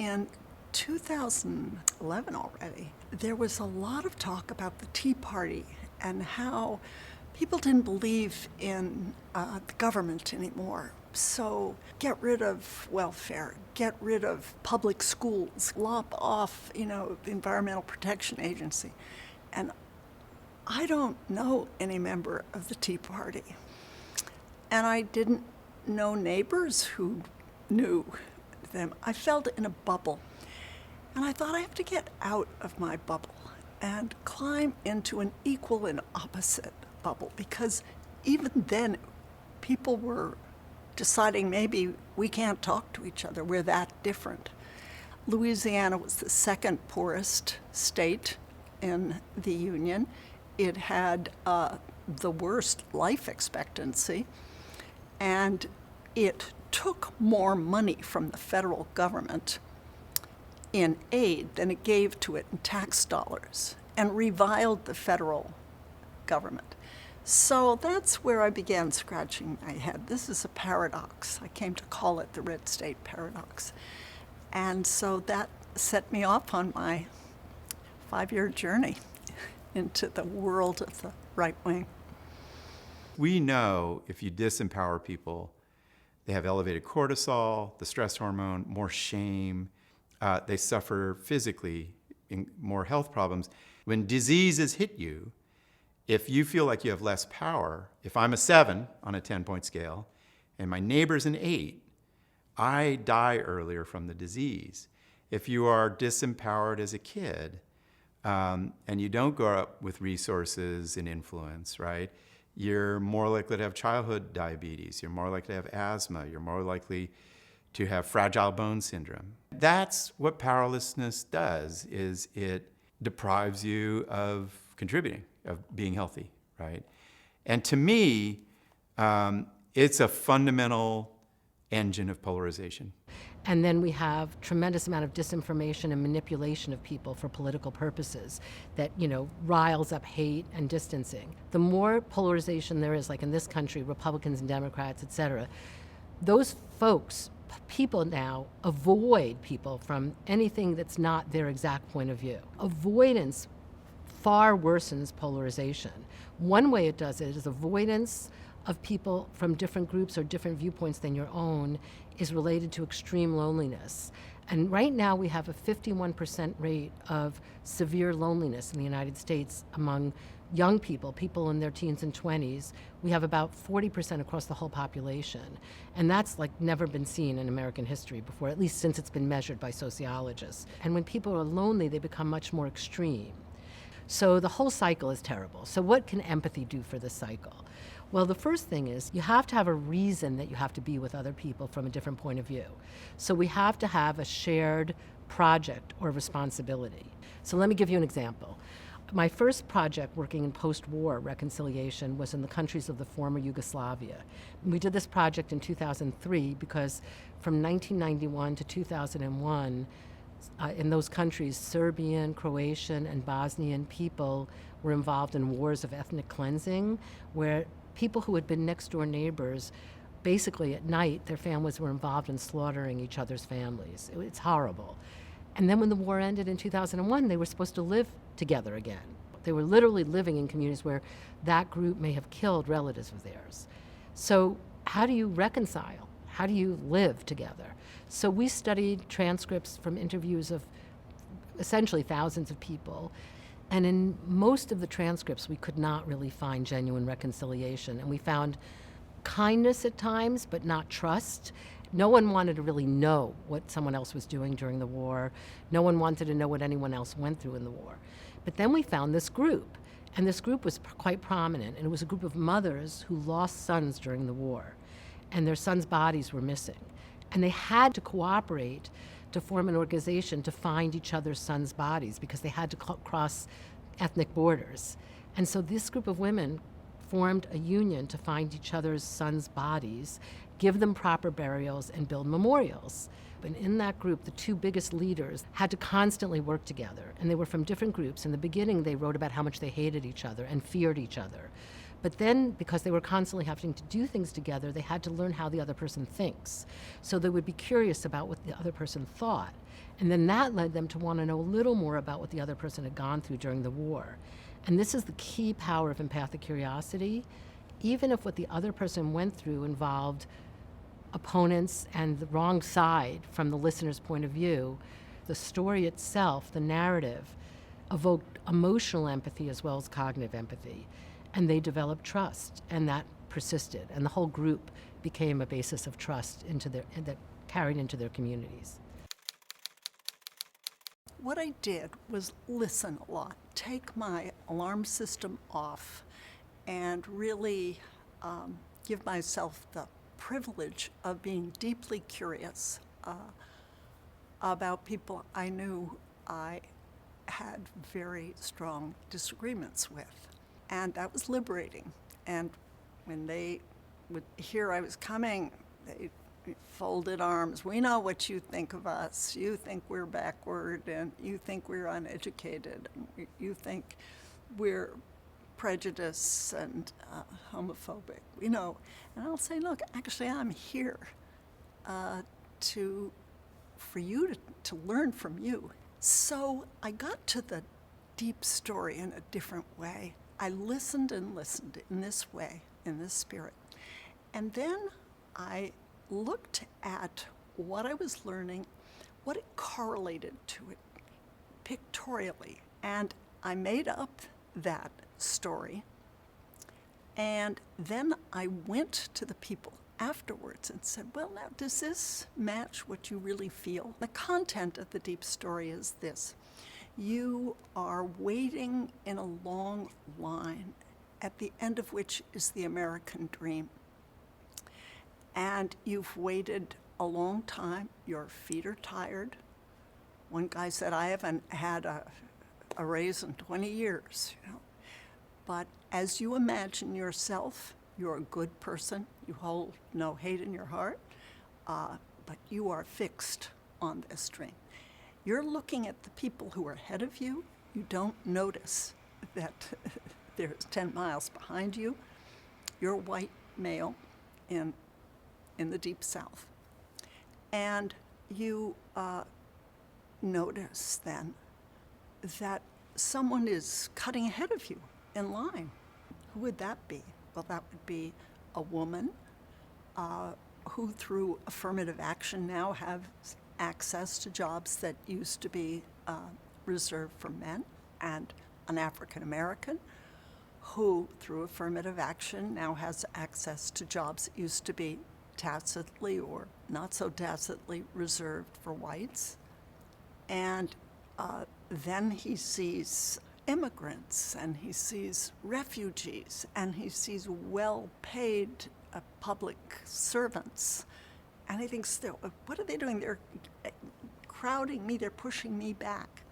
In 2011 already, there was a lot of talk about the Tea Party and how people didn't believe in the government anymore. So get rid of welfare, get rid of public schools, lop off, the Environmental Protection Agency. And I don't know any member of the Tea Party. And I didn't know neighbors who knew them. I felt in a bubble. And I thought I have to get out of my bubble and climb into an equal and opposite bubble, because even then people were deciding maybe we can't talk to each other, we're that different. Louisiana was the second poorest state in the Union. It had the worst life expectancy, and it took more money from the federal government in aid than it gave to it in tax dollars, and reviled the federal government. So that's where I began scratching my head. This is a paradox. I came to call it the red state paradox. And so that set me off on my 5-year journey into the world of the right wing. We know if you disempower people, they have elevated cortisol, the stress hormone, more shame. They suffer physically, more health problems. When diseases hit you, if you feel like you have less power, if I'm a 7 on a 10-point scale and my neighbor's an 8, I die earlier from the disease. If you are disempowered as a kid and you don't grow up with resources and influence, right? You're more likely to have childhood diabetes, you're more likely to have asthma, you're more likely to have fragile bone syndrome. That's what powerlessness does, is it deprives you of contributing, of being healthy, right? And to me, it's a fundamental engine of polarization. And then we have tremendous amount of disinformation and manipulation of people for political purposes that, riles up hate and distancing. The more polarization there is, like in this country, Republicans and Democrats, et cetera, those folks, people now avoid people from anything that's not their exact point of view. Avoidance far worsens polarization. One way it does it is avoidance of people from different groups or different viewpoints than your own is related to extreme loneliness. And right now we have a 51% rate of severe loneliness in the United States among young people, people in their teens and 20s. We have about 40% across the whole population. And that's like never been seen in American history before, at least since it's been measured by sociologists. And when people are lonely, they become much more extreme. So the whole cycle is terrible. So what can empathy do for this cycle? Well, the first thing is you have to have a reason that you have to be with other people from a different point of view. So we have to have a shared project or responsibility. So let me give you an example. My first project working in post-war reconciliation was in the countries of the former Yugoslavia. We did this project in 2003 because from 1991 to 2001, in those countries, Serbian, Croatian, and Bosnian people were involved in wars of ethnic cleansing, where people who had been next-door neighbors, basically at night, their families were involved in slaughtering each other's families. It's horrible. And then when the war ended in 2001, they were supposed to live together again. They were literally living in communities where that group may have killed relatives of theirs. So how do you reconcile? How do you live together? So we studied transcripts from interviews of essentially thousands of people. And in most of the transcripts, we could not really find genuine reconciliation. And we found kindness at times, but not trust. No one wanted to really know what someone else was doing during the war. No one wanted to know what anyone else went through in the war. But then we found this group, and this group was quite prominent. And it was a group of mothers who lost sons during the war, and their sons' bodies were missing. And they had to cooperate to form an organization to find each other's sons' bodies because they had to cross ethnic borders. And so this group of women formed a union to find each other's sons' bodies, give them proper burials, and build memorials. And in that group, the two biggest leaders had to constantly work together. And they were from different groups. In the beginning, they wrote about how much they hated each other and feared each other. But then, because they were constantly having to do things together, they had to learn how the other person thinks. So they would be curious about what the other person thought. And then that led them to want to know a little more about what the other person had gone through during the war. And this is the key power of empathic curiosity. Even if what the other person went through involved opponents and the wrong side from the listener's point of view, the story itself, the narrative, evoked emotional empathy as well as cognitive empathy. And they developed trust, and that persisted. And the whole group became a basis of trust that carried into their communities. What I did was listen a lot, take my alarm system off, and really give myself the privilege of being deeply curious about people I knew I had very strong disagreements with. And that was liberating. And when they would hear I was coming, they folded arms. We know what you think of us. You think we're backward, and you think we're uneducated, and you think we're prejudiced and homophobic. We know. And I'll say, look, actually, I'm here for you to learn from you. So I got to the deep story in a different way. I listened and listened in this way, in this spirit. And then I looked at what I was learning, what it correlated to it pictorially. And I made up that story. And then I went to the people afterwards and said, well, now, does this match what you really feel? The content of the deep story is this. You are waiting in a long line, at the end of which is the American dream. And you've waited a long time. Your feet are tired. One guy said, I haven't had a raise in 20 years. But as you imagine yourself, you're a good person. You hold no hate in your heart. But you are fixed on this dream. You're looking at the people who are ahead of you. You don't notice that there's 10 miles behind you. You're a white male in the Deep South. And you notice then that someone is cutting ahead of you in line. Who would that be? Well, that would be a woman who, through affirmative action, now have access to jobs that used to be reserved for men, and an African American who, through affirmative action, now has access to jobs that used to be tacitly or not so tacitly reserved for whites. And then he sees immigrants, and he sees refugees, and he sees well-paid public servants. And he thinks, what are they doing? They're crowding me, they're pushing me back.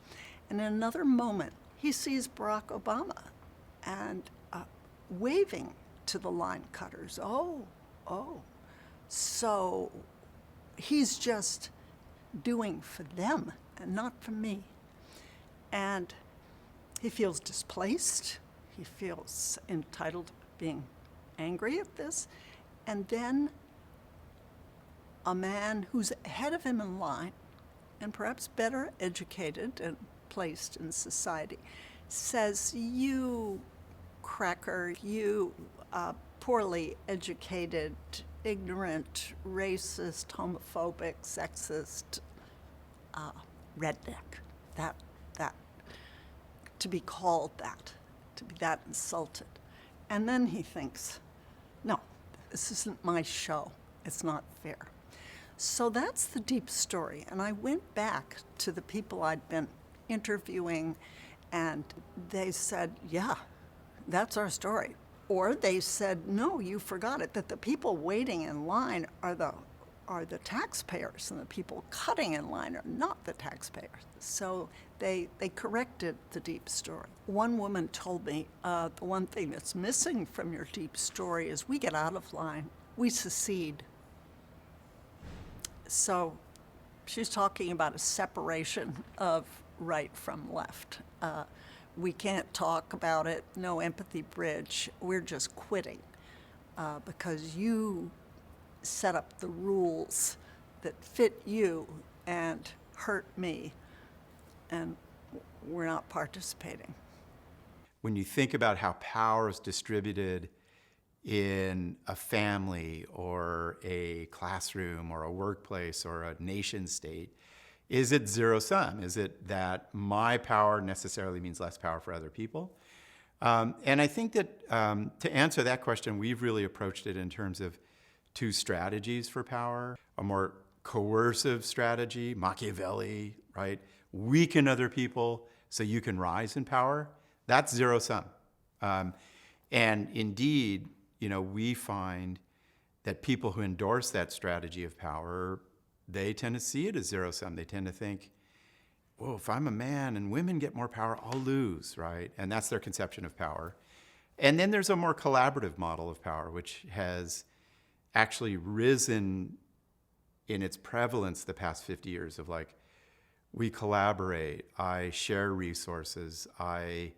And in another moment, he sees Barack Obama and waving to the line cutters. Oh. So he's just doing for them and not for me. And he feels displaced. He feels entitled to being angry at this. And then a man who's ahead of him in line and perhaps better educated and placed in society says, you cracker, you poorly educated, ignorant, racist, homophobic, sexist, redneck. That, to be called that, to be that insulted. And then he thinks, no, this isn't my show. It's not fair. So that's the deep story. And I went back to the people I'd been interviewing, and they said, yeah, that's our story. Or they said, no, you forgot it, that the people waiting in line are the taxpayers, and the people cutting in line are not the taxpayers. So they corrected the deep story. One woman told me, the one thing that's missing from your deep story is we get out of line, we secede. So she's talking about a separation of right from left. we can't talk about it, no empathy bridge, we're just quitting because you set up the rules that fit you and hurt me, and we're not participating. When you think about how power is distributed in a family or a classroom or a workplace or a nation state, is it zero sum? Is it that my power necessarily means less power for other people? And I think that to answer that question, we've really approached it in terms of two strategies for power. A more coercive strategy, Machiavelli, right? Weaken other people so you can rise in power. That's zero sum. And indeed, we find that people who endorse that strategy of power, they tend to see it as zero sum. They tend to think, whoa, if I'm a man and women get more power, I'll lose, right? And that's their conception of power. And then there's a more collaborative model of power, which has actually risen in its prevalence the past 50 years of like, we collaborate, I share resources, I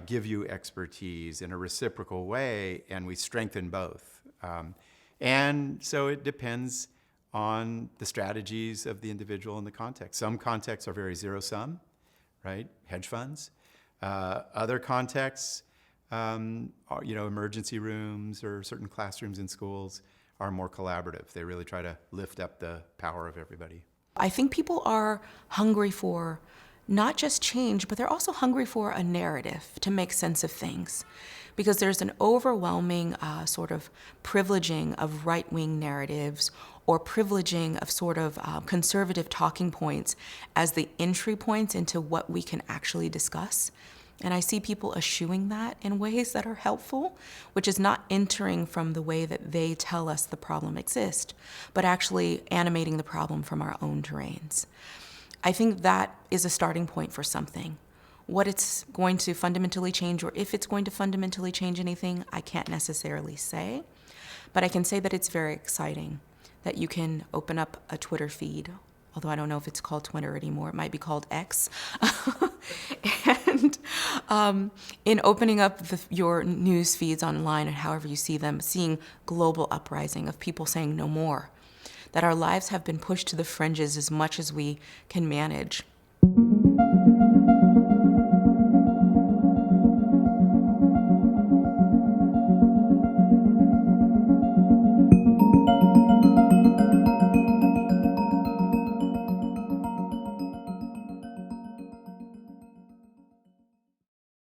give you expertise in a reciprocal way, and we strengthen both. And so it depends on the strategies of the individual and the context. Some contexts are very zero-sum, right? Hedge funds. Other contexts, emergency rooms or certain classrooms in schools are more collaborative. They really try to lift up the power of everybody. I think people are hungry for not just change, but they're also hungry for a narrative to make sense of things. Because there's an overwhelming sort of privileging of right-wing narratives or privileging of sort of conservative talking points as the entry points into what we can actually discuss. And I see people eschewing that in ways that are helpful, which is not entering from the way that they tell us the problem exists, but actually animating the problem from our own terrains. I think that is a starting point for something. What it's going to fundamentally change, or if it's going to fundamentally change anything, I can't necessarily say. But I can say that it's very exciting that you can open up a Twitter feed, although I don't know if it's called Twitter anymore. It might be called X. And in opening up your news feeds online and however you see them, seeing global uprising of people saying no more, that our lives have been pushed to the fringes as much as we can manage.